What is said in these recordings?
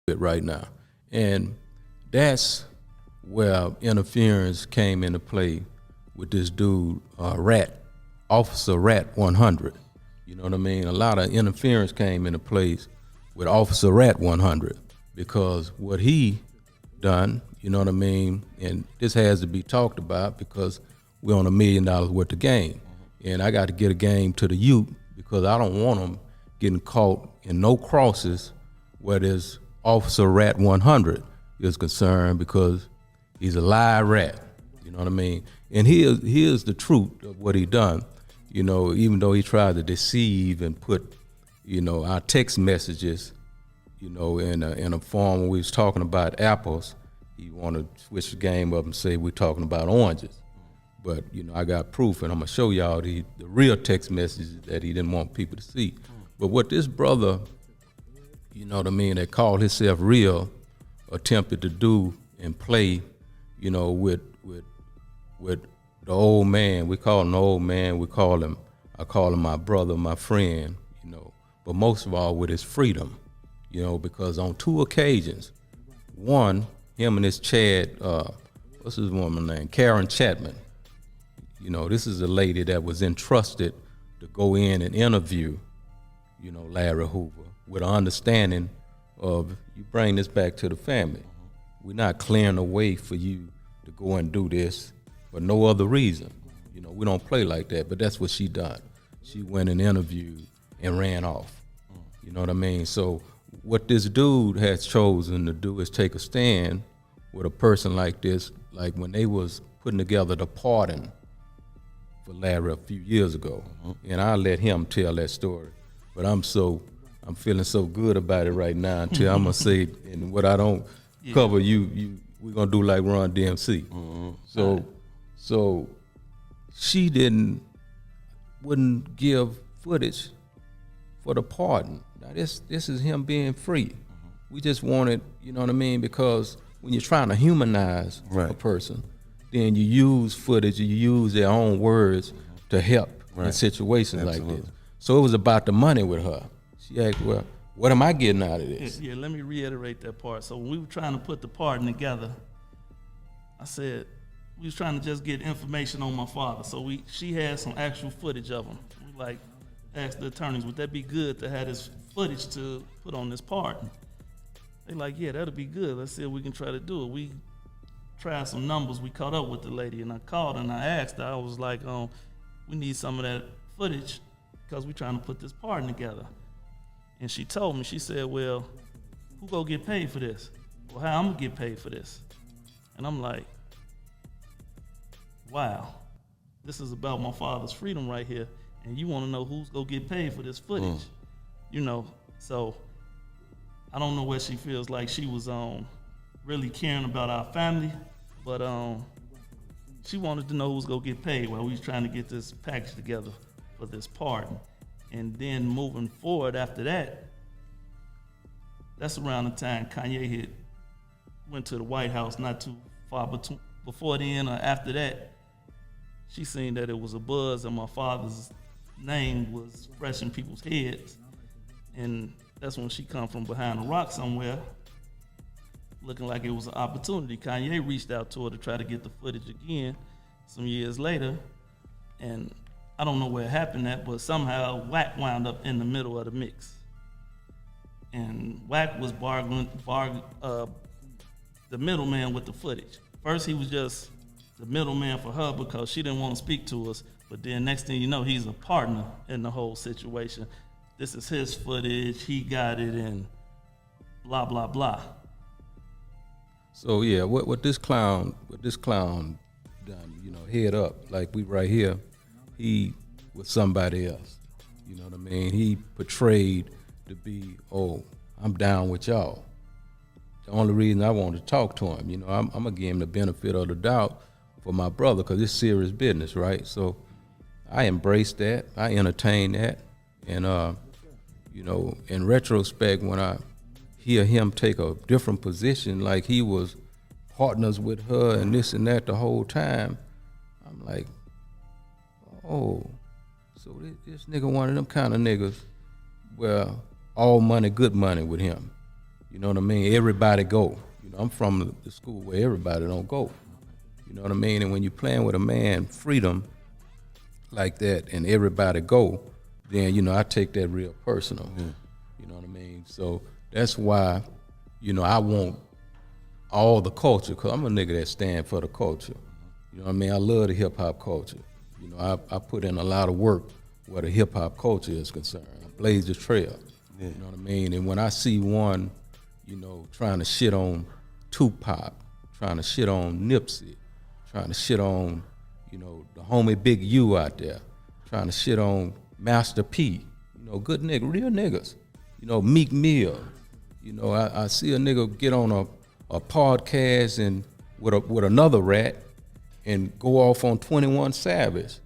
it right now. And that's where interference came into play with this dude, Officer Rat 100. You know what I mean? A lot of interference came into place with Officer Rat 100 because what he done, you know what I mean? And this has to be talked about because we're on $1 million worth of game. And I got to get a game to the youth because I don't want them getting caught in no crosses where there's Officer Rat 100 is concerned because he's a live rat, you know what I mean? And here's the truth of what he done. You know, even though he tried to deceive and put, you know, our text messages, you know, in a form when we was talking about apples, he wanted to switch the game up and say we're talking about oranges. But, you know, I got proof, and I'm going to show y'all the real text messages that he didn't want people to see. But what this brother, you know what I mean, that called himself real, attempted to do and play, you know, with the old man. We call him the old man. I call him my brother, my friend, you know. But most of all with his freedom, you know, because on 2 occasions, one, him and this Chad, what's his woman name? Karen Chapman. You know, this is a lady that was entrusted to go in and interview, you know, Larry Hoover with an understanding of you bring this back to the family. We're not clearing a way for you to go and do this for no other reason. You know, we don't play like that, but that's what she done. She went and interviewed and ran off. You know what I mean? So what this dude has chosen to do is take a stand with a person like this, like when they was putting together the pardon for Larry a few years ago. And I'll let him tell that story. But I'm feeling so good about it right now until I'm gonna say it, and what I don't cover, we're gonna do like Ron DMC. So she wouldn't give footage for the pardon. Now this is him being free. We just wanted, you know what I mean, because when you're trying to humanize a person, then you use footage, you use their own words to help in situations like this. So it was about the money with her. She asked, well, what am I getting out of this? Yeah, let me reiterate that part. So when we were trying to put the pardon together, I said, we was trying to just get information on my father. So she had some actual footage of him. We asked the attorneys, would that be good to have this footage to put on this pardon? They like, yeah, that'll be good. Let's see if we can try to do it. We tried some numbers. We caught up with the lady, and I called and I asked her. I was like, we need some of that footage because we're trying to put this pardon together. And she told me, she said, well, who gonna get paid for this? Well, how I'm gonna get paid for this? And I'm like, wow, this is about my father's freedom right here. And you wanna know who's gonna get paid for this footage? You know, so I don't know where she feels like she was really caring about our family, but she wanted to know who's gonna get paid while we was trying to get this package together for this pardon. And then moving forward after that, that's around the time Kanye went to the White House not too far before then or after that. She seen that it was a buzz and my father's name was fresh in people's heads. And that's when she come from behind a rock somewhere looking like it was an opportunity. Kanye reached out to her to try to get the footage again some years later. And I don't know where it happened at, but somehow Wack wound up in the middle of the mix. And Wack was the middleman with the footage. First, he was just the middleman for her because she didn't want to speak to us. But then next thing you know, he's a partner in the whole situation. This is his footage, he got it, and blah, blah, blah. So yeah, what this clown done, you know, head up, like we right here, he was somebody else. You know what I mean? He portrayed to be, oh, I'm down with y'all. The only reason I wanted to talk to him, you know, I'm gonna give him the benefit of the doubt for my brother, because it's serious business, right? So I embraced that, I entertained that, and you know, in retrospect, when I hear him take a different position, like he was partners with her and this and that the whole time, I'm like, oh, so this nigga one of them kind of niggas where all money, good money with him. You know what I mean? Everybody go. You know, I'm from the school where everybody don't go. You know what I mean? And when you're playing with a man, freedom like that, and everybody go, then, you know, I take that real personal. You know what I mean? So that's why, you know, I want all the culture, because I'm a nigga that stand for the culture. You know what I mean? I love the hip-hop culture. You know, I put in a lot of work where the hip-hop culture is concerned. I blaze the trail. You know what I mean? And when I see one, you know, trying to shit on Tupac, trying to shit on Nipsey, trying to shit on, you know, the homie Big U out there, trying to shit on Master P, you know, good nigga, real niggas. You know, Meek Mill. You know, I see a nigga get on a podcast and with another rat and go off on 21 Savage.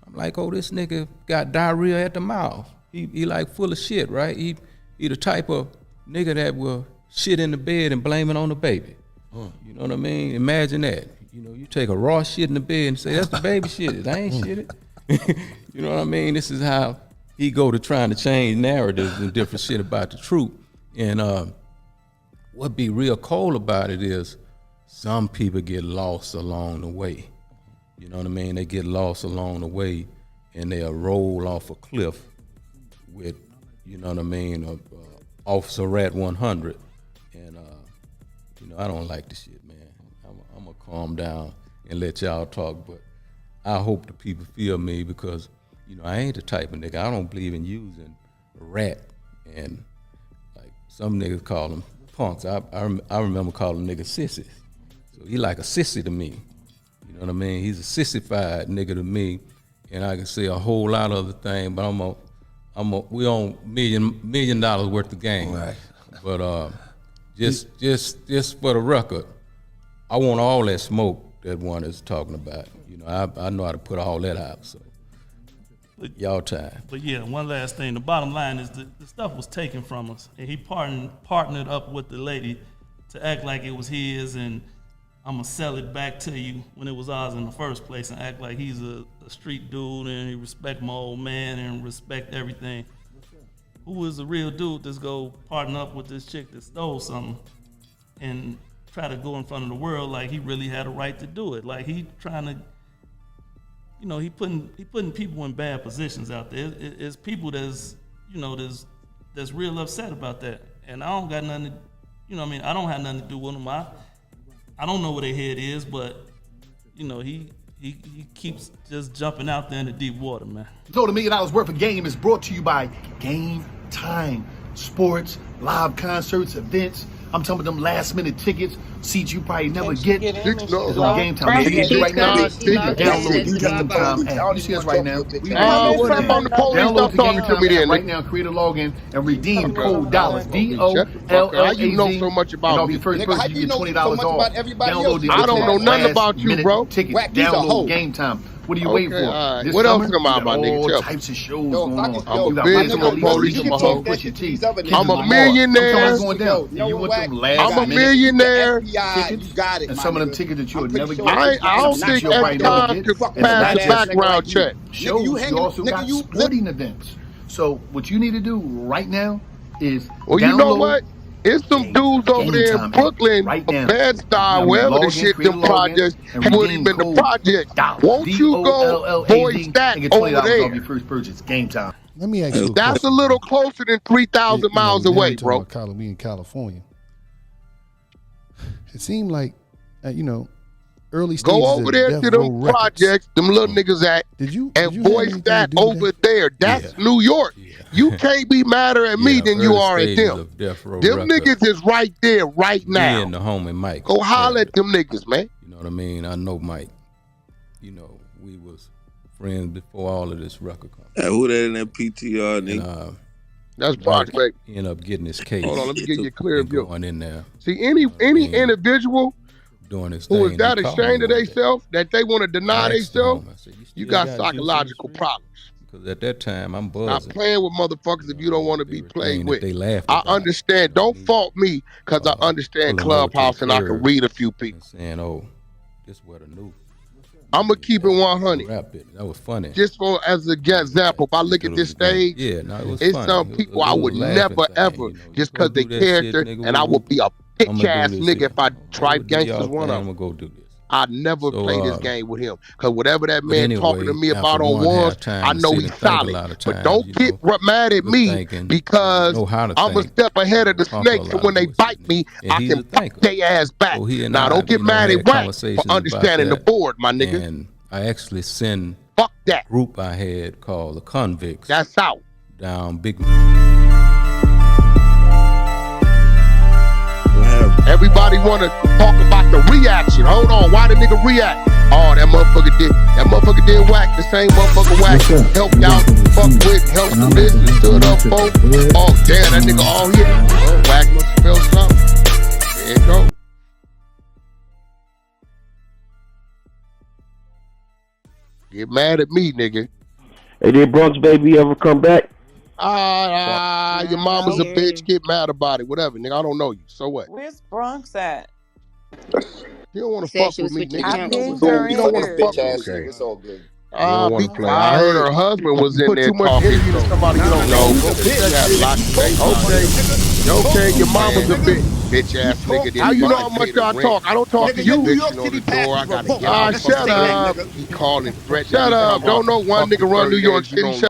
I'm like, oh, this nigga got diarrhea at the mouth. He like full of shit, right? He the type of nigga that will shit in the bed and blame it on the baby. You know what I mean? Imagine that. You know, you take a raw shit in the bed and say, that's the baby shit. I ain't shit it. You know what I mean? This is how he go to trying to change narratives and different shit about the truth. And what be real cold about it is some people get lost along the way. You know what I mean? They get lost along the way and they'll roll off a cliff with, you know what I mean, Officer Rat 100. And, you know, I don't like the shit, man. I'm going to calm down and let y'all talk, but I hope the people feel me because, you know, I ain't the type of nigga. I don't believe in using a rat. And, like, some niggas call them punks. I remember calling niggas sissies. So he like a sissy to me. You know what I mean? He's a sissified nigga to me. And I can say a whole lot of other things, but we on $1 million worth of game. Right. But just for the record, I want all that smoke that one is talking about. You know, I know how to put all that out. So y'all time. But yeah, one last thing. The bottom line is the stuff was taken from us, and he partnered up with the lady to act like it was his, and I'm gonna sell it back to you when it was ours in the first place, and act like he's a street dude and he respect my old man and respect everything. Who is the real dude that's go partner up with this chick that stole something and try to go in front of the world like he really had a right to do it? Like he trying to, you know, he putting people in bad positions out there. It's people that's, you know, that's real upset about that, and I don't got nothing to, you know what I mean, I don't have nothing to do with them. I don't know where their head is, but you know, he keeps just jumping out there in the deep water, man. So the $1 million worth of game is brought to you by Game Time. Sports, live concerts, events. I'm talking about them last minute tickets, seats you probably never get. It's on Game Time. You can right now. Download the Game Time app. You see us right now. Download the Game Time app right now. Create a login and redeem code dollars. DOLLAZ. You know so much about me. First person you get $20 off. Download the I don't know nothing about you, bro. Tickets. Download Game Time. What are you waiting for? What else am I about, nigga? All types of shows going on. I'm a business police. I'm a millionaire. I'm a millionaire. And some of them tickets that you would never get. I don't think that's time to pass the background check. Shows, you also got sporting events. So what you need to do right now is well, you know what? It's some dudes over there in Brooklyn, Bed-Stuy, wherever the shit, them projects, would have been the project. Won't you go voice that over there? Your first purchase. Game Time. Let me ask you. That's a little closer than 3,000 miles away, bro. We in California. It seemed like, you know, early stages. Go over there to them projects, them little niggas at, and voice that over there. That's New York. You can't be madder at me than you are at them. Them niggas is right there, right now. Me and the homie Mike. Go holler at them niggas, man. You know what I mean? I know Mike. You know, we was friends before all of this record company. Who that in that PTR, nigga? That's Project. He ended up getting his case. Hold on, let me get you a clear view. Going in there. See, any individual doing his who is that ashamed of themselves, that they want to deny themselves, you got psychological problems. Because at that time, I'm buzzing. Not playing with motherfuckers if you don't want to be played with. They laugh. I understand. Don't fault me because I understand Clubhouse and I can read a few people. Saying, oh, this what a new. I'm gonna keep it 100. Rap it. That was funny. Just for as an example, if I look at this stage, yeah, no, it was it's funny. some people I would never ever just because they character, and I would be a bitch ass nigga if I tried gangsters one up. I'm gonna go do this. I never play this game with him because whatever that man talking to me about on ones, I know he's solid. But don't get mad at me because I'm a step ahead of the snakes, and when they bite me, I can fuck their ass back. Now don't get mad at Wack for understanding the board, my nigga. And I actually send fuck that group I had called the Convicts. That's out down Big. Everybody want to talk about the reaction. Hold on, why the nigga react? Oh, that motherfucker did Wack. The same motherfucker Wack helped out, fucked with, helped do this, and stood up for. Oh, damn, that nigga all here. Oh, Wack must have felt something. There you go. Get mad at me, nigga. Hey, did Bronx Baby ever come back? Your mama's a bitch. Get mad about it. Whatever, nigga. I don't know you. So what? Where's Bronx at? You don't want to fuck with me, nigga. You don't want to fuck with me. It's all good. Be quiet. I heard her husband was in there talking to somebody you don't know. Okay, your mama's a bitch ass nigga. How you know how much I talk? I don't talk to you. Bitch on the door. I gotta get out. Shut up. He calling threat. Shut up. Don't know one nigga run New York City.